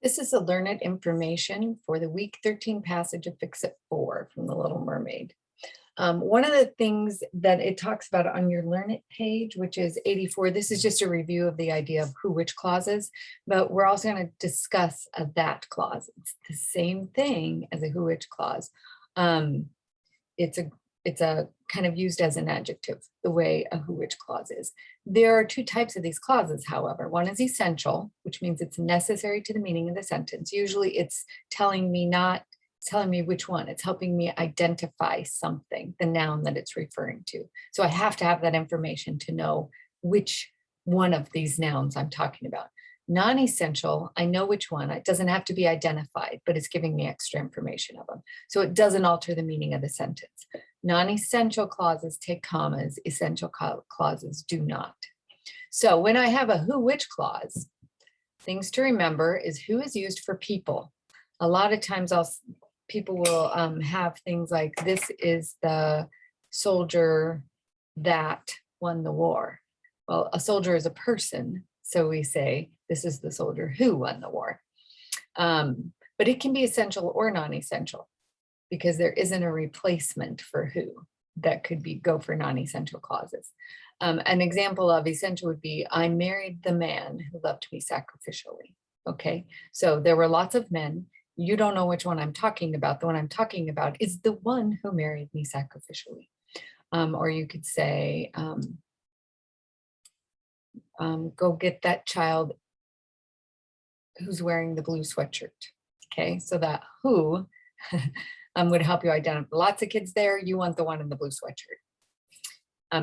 This is the learned information for the week 13 passage of Fix It 4 from The Little Mermaid. One of the things that it talks about on your Learn It page, which is 84, this is just a review of the idea of who, which clauses, but we're also going to discuss a that clause. It's the same thing as a who, which clause. It's a kind of used as an adjective, the way a who, which clause is. There are two types of these clauses, however. One is essential, which means it's necessary to the meaning of the sentence. Usually it's telling me which one. It's helping me identify something, the noun that it's referring to. So I have to have that information to know which one of these nouns I'm talking about. Non-essential, I know which one. It doesn't have to be identified, but it's giving me extra information of them. So it doesn't alter the meaning of the sentence. Non-essential clauses take commas, essential clauses do not. So when I have a who, which clause, things to remember is who is used for people. A lot of times people will have things like, this is the soldier that won the war. Well, a soldier is a person, so we say, this is the soldier who won the war. But it can be essential or non-essential because there isn't a replacement for who that could go for non-essential clauses. An example of essential would be, I married the man who loved me sacrificially. Okay, so there were lots of men. You don't know which one I'm talking about. The one I'm talking about is the one who married me sacrificially. Or you could say, go get that child who's wearing the blue sweatshirt. Okay, so that who would help you identify. Lots of kids there, you want the one in the blue sweatshirt.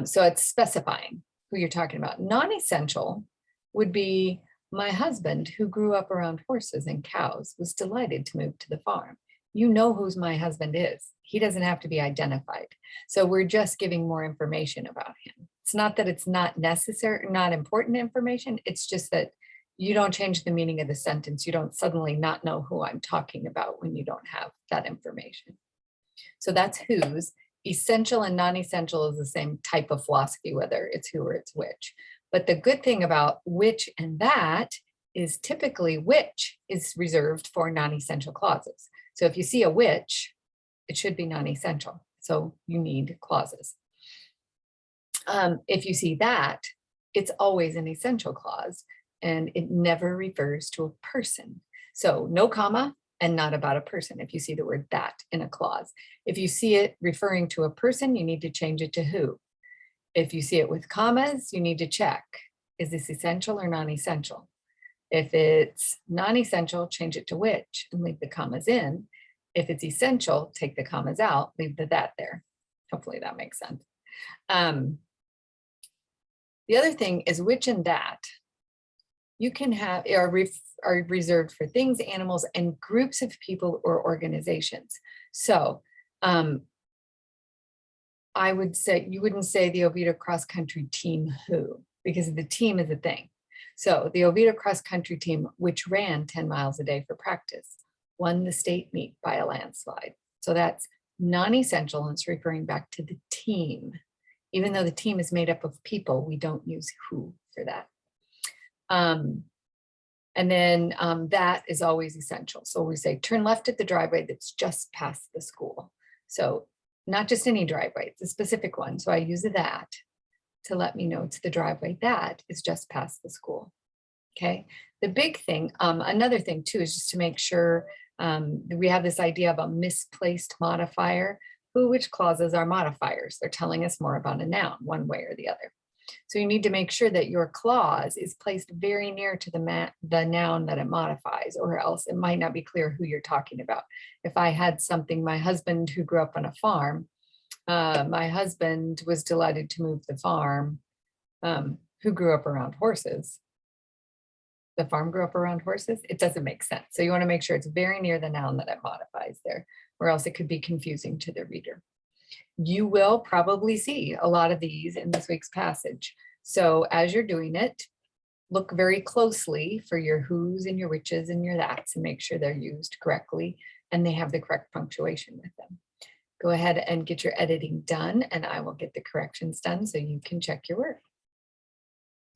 So it's specifying who you're talking about. Non-essential would be, my husband, who grew up around horses and cows, was delighted to move to the farm. You know whose my husband is. He doesn't have to be identified. So we're just giving more information about him. It's not that it's not necessary, not important information. It's just that you don't change the meaning of the sentence. You don't suddenly not know who I'm talking about when you don't have that information. So that's whose. Essential and non-essential is the same type of philosophy, whether it's who or it's which. But the good thing about which and that is typically which is reserved for non-essential clauses. So if you see a which, it should be non-essential. So you need clauses. If you see that, it's always an essential clause and it never refers to a person. So no comma and not about a person if you see the word that in a clause. If you see it referring to a person, you need to change it to who. If you see it with commas, you need to check, is this essential or non-essential? If it's non-essential, change it to which and leave the commas in. If it's essential, take the commas out, leave the that there. Hopefully that makes sense. The other thing is which and that you can have are reserved for things, animals, and groups of people or organizations. So I would say, you wouldn't say the Oviedo cross country team who, because the team is a thing. So the Oviedo cross country team, which ran 10 miles a day for practice, won the state meet by a landslide. So that's non-essential and it's referring back to the team. Even though the team is made up of people, we don't use who for that. And then that is always essential. So we say, turn left at the driveway that's just past the school. So not just any driveway, it's a specific one. So I use that to let me know it's the driveway that is just past the school. Okay. The big thing, another thing too, is just to make sure that we have this idea of a misplaced modifier. Who, which clauses are modifiers? They're telling us more about a noun, one way or the other. So you need to make sure that your clause is placed very near to the noun that it modifies, or else it might not be clear who you're talking about. If I had something, my husband who grew up on a farm, my husband was delighted to move the farm, who grew up around horses. The farm grew up around horses. It doesn't make sense. So you want to make sure it's very near the noun that it modifies there, or else it could be confusing to the reader. You will probably see a lot of these in this week's passage. So as you're doing it, look very closely for your who's and your whiches and your that's and make sure they're used correctly and they have the correct punctuation with them. Go ahead and get your editing done and I will get the corrections done so you can check your work.